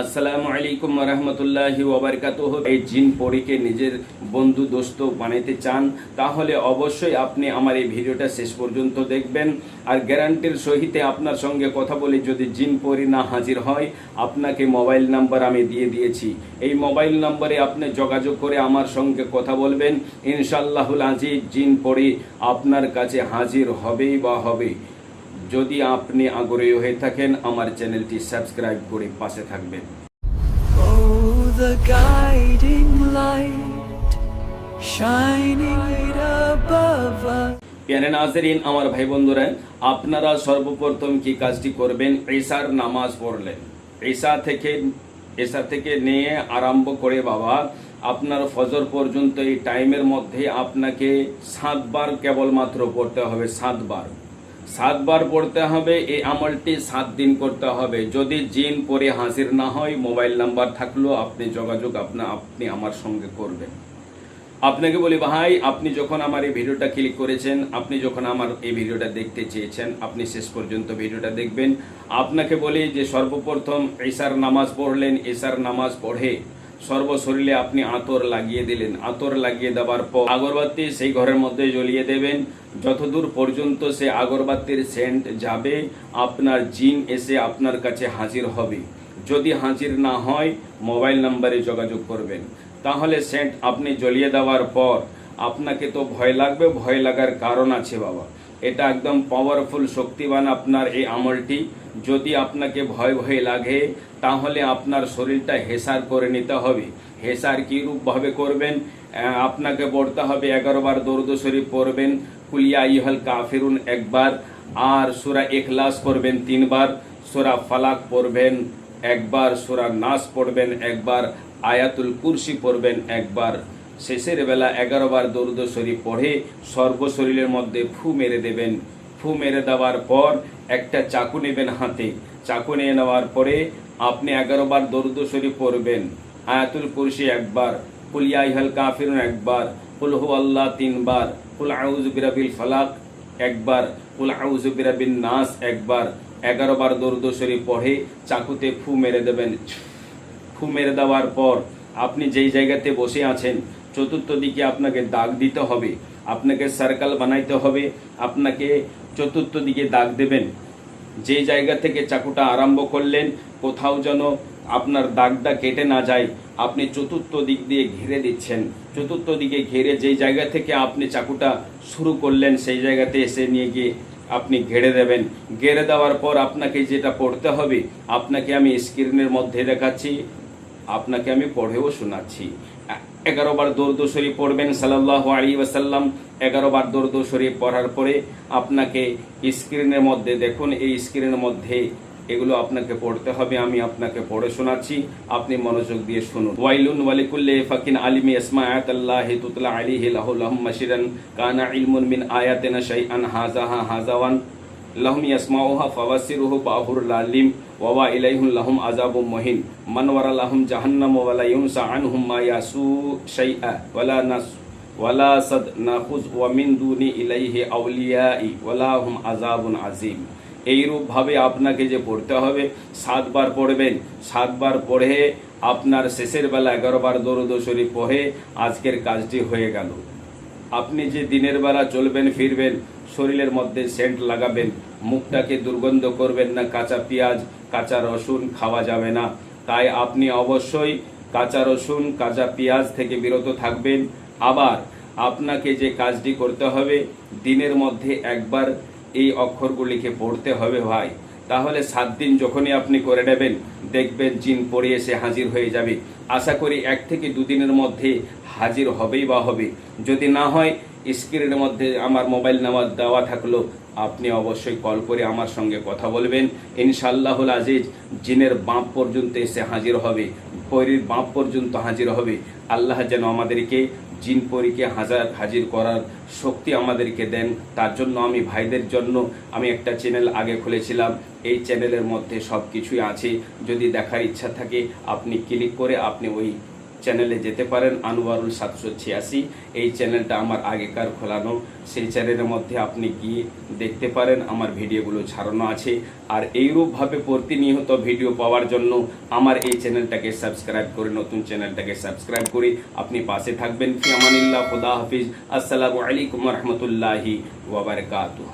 আসসালামু আলাইকুম রহমতুল্লাহি ওয়াবারাকাতুহ। এই জিন পরীকে নিজের বন্ধু দোস্ত বানাইতে চান তাহলে অবশ্যই আপনি আমার এই ভিডিওটা শেষ পর্যন্ত দেখবেন। আর গ্যারান্টির সহিতে আপনার সঙ্গে কথা বলে যদি জিন পরী না হাজির হয়, আপনাকে মোবাইল নাম্বার আমি দিয়ে দিয়েছি। এই মোবাইল নাম্বারে আপনি যোগাযোগ করে আমার সঙ্গে কথা বলবেন, ইনশাআল্লাহুল আজিজ জিন পরী আপনার কাছে হাজির হবেই বা হবে। যদি আপনি আগ্রহী হয়ে থাকেন আমার চ্যানেলটি সাবস্ক্রাইব করে পাশে থাকবেন। Oh, the guiding light shining right above us. প্যারে নাজরিন, আমার ভাই বন্ধুরা, আপনারা সর্বপ্রথম কি কাজটি করবেন, ঈশার নামাজ পড়লেন। ঈশা থেকে নিয়ে আরম্ভ করে বাবা আপনার ফজর পর্যন্ত এই টাইমের মধ্যে আপনাকে 7 বার কেবলমাত্র পড়তে হবে। 7 বার পড়তে হবে। এই আমলটি 7 দিন করতে হবে। যদি জিন পরে হাজির না হয়, মোবাইল নাম্বার থাকলেও আপনি যোগাযোগ আপনি আমার সঙ্গে করবেন। আপনাকে বলি ভাই, আপনি যখন আমার এই ভিডিওটা ক্লিক করেছেন, আপনি যখন আমার এই ভিডিওটা দেখতে চেয়েছেন, আপনি শেষ পর্যন্ত ভিডিওটা দেখবেন। আপনাকে বলি যে সর্বপ্রথম ঈশার নামাজ পড়লেন। ঈশার নামাজ পড়ে সর্বশরীরে আপনি আতর লাগিয়ে দিলেন। আতর লাগিয়ে দেওয়ার পর আগরবাতি সেই ঘরের মধ্যে জ্বলিয়ে দেবেন। যতদূর পর্যন্ত সে আগরবাতির সেন্ট যাবে, আপনার জিন এসে আপনার কাছে হাজির হবে। যদি হাজির না হয়, মোবাইল নাম্বারে যোগাযোগ করবেন। তাহলে সেন্ট আপনি জ্বলিয়ে দেওয়ার পর আপনাকে তো ভয় লাগবে, ভয় লাগার কারণ আছে বাবা। এটা একদম পাওয়ারফুল শক্তিবান আপনার এই আমলটি। যদি আপনাকে ভয় লাগে তাহলে আপনার শরীরটা হেসার করে নিতে হবে। হেসার কী রূপভাবে করবেন, আপনাকে পড়তে হবে 11 বার দরুদ শরীফ পড়বেন, কুলিয়া আইয়ুহাল কাফিরুন একবার, আর সূরা ইখলাস পড়বেন 3 বার, সূরা ফালাক পড়বেন একবার, সূরা নাস পড়বেন একবার, আয়াতুল কুরসি পড়বেন একবার। শেষের বেলা 11 বার দরুদ শরীফ পড়ে সর্বশরীরের মধ্যে ফু মেরে দেবেন। ফু মেরে দেওয়ার পর একটা চাকু নেবেন হাতে। চাকু নিয়ে নেওয়ার পরে আপনি 11 বার দরুদ শরীফ পড়বেন, আয়াতুল কুরসি একবার, কুল ইয়া আইয়ুহাল কাফিরুন একবার, কুল হুয়াল্লাহ 3 বার, কুল আউযু বিরাব্বিল ফালাক একবার, কুল আউযু বিরাব্বিন নাস একবার। 11 বার দরুদ শরীফ পড়ে চাকুতে ফু মেরে দেবেন। ফু মেরে দেওয়ার পর আপনি যেই জায়গাতে বসে আছেন, চতুর্থ দিকে আপনাকে দাগ দিতে হবে। আপনাকে সার্কেল বানাইতে হবে। আপনাকে চতুর্থ দিকে দাগ দেবেন। যে জায়গা থেকে চাকুটা আরম্ভ করলেন, কোথাও যেন আপনার দাগটা কেটে না যায়, আপনি চতুর্থ দিক দিয়ে ঘিরে দিচ্ছেন। চতুর্থ দিকে ঘিরে যেই জায়গা থেকে আপনি চাকুটা শুরু করলেন, সেই জায়গাতে এসে নিয়ে গিয়ে আপনি ঘেরে দেবেন। ঘেরে দেওয়ার পর আপনাকে যেটা পড়তে হবে, আপনাকে আমি স্ক্রিনের মধ্যে দেখাচ্ছি, আপনাকে আমি পড়েও শোনাচ্ছি। 11 বার দরুদ শরীফ পড়বেন সাল্লাল্লাহু আলাইহি ওয়াসাল্লাম। 11 বার দরুদ শরীফ পড়ার পরে আপনাকে স্ক্রিনের মধ্যে দেখুন, এই স্ক্রিনের মধ্যে এগুলো আপনাকে পড়তে হবে। আমি আপনাকে পড়ে শোনাচ্ছি, আপনি মনোযোগ দিয়ে শুনুন। ওয়াইলুন ওয়ালিকুল্লি ফাকিন আলিমি ইসমা আয়াতাল্লাহি তুতলা আলাইহি লাহুম মাশিরান কানা ইলমুন মিন আয়াতিনা শাইআন হাজাওয়ান লাহুম ইয়াসমাউহা ফাওয়াসিরুহু বাহুর লালিম ওয়া ইলাইহুম লাহুম আযাবুম মুহিন মান ওয়ারা লাহুম জাহান্নাম ওয়া লা ইউনসা আনহুম মা ইয়াসু শাইআ ওয়ালা সাদ নাখুজ ওয়া মিন দুনি ইলাইহি আউলিয়াই ওয়ালা হুম আযাবুন আযীম। এইরূপভাবে আপনাকে যে পড়তে হবে, 7 বার পড়বেন। 7 বার পড়ে আপনার শেষের বেলা 11 বার দরুদ শরীফ পড়ে আজকের কাজটি হয়ে গেল। আপনি যে দিনের বেলা চলবেন ফিরবেন, শরীরের মধ্যে সেন্ট লাগাবেন, মুখটাকে দুর্গন্ধ করবেন না। কাঁচা পেঁয়াজ, কাঁচা রসুন খাওয়া যাবে না। তাই আপনি অবশ্যই কাঁচা রসুন, কাঁচা পেঁয়াজ থেকে বিরত থাকবেন। আবার আপনাকে যে কাজটি করতে হবে, দিনের মধ্যে একবার এই অক্ষরগুলিকে পড়তে হবে ভাই। তাহলে 7 দিন যখনই আপনি করে নেবেন, দেখবেন জিন পড়ে এসে হাজির হয়ে যাবে। আশা করি 1 থেকে 2 দিনের মধ্যে হাজির হবেই বা হবে। যদি না হয়, স্ক্রিনের মধ্যে আমার মোবাইল নাম্বার দেওয়া থাকলো, আপনি অবশ্যই কল করে আমার সঙ্গে কথা বলবেন। ইনশাআল্লাহুল আজিজ জিনের বাঁপ পর্যন্ত এসে হাজির হবে, পরীর বাঁপ পর্যন্ত হাজির হবে। আল্লাহ যেন আমাদেরকে জিন পরীকে হাজির করার শক্তি আমাদেরকে দেন। তার জন্য আমি ভাইদের জন্য আমি একটা চ্যানেল আগে খুলেছিলাম। এই চ্যানেলের মধ্যে সব কিছুই আছে। যদি দেখার ইচ্ছা থাকে, আপনি ক্লিক করে আপনি ওই চ্যানেলে যেতে পারেন, আনোয়ারুল 786। এই চ্যানেলটা আমার আগেকার খোলানো, সেই চ্যানেলের মধ্যে আপনি গিয়ে দেখতে পারেন, আমার ভিডিওগুলো ছাড়ানো আছে। আর এইরূপভাবে প্রতিনিয়ত ভিডিও পাওয়ার জন্য আমার এই চ্যানেলটাকে সাবস্ক্রাইব করে, নতুন চ্যানেলটাকে সাবস্ক্রাইব করে আপনি পাশে থাকবেন। ফি আমানিল্লাহ, খুদা হাফিজ, আসসালামু আলাইকুম রহমতুল্লাহি ওয়া বারাকাতুহু।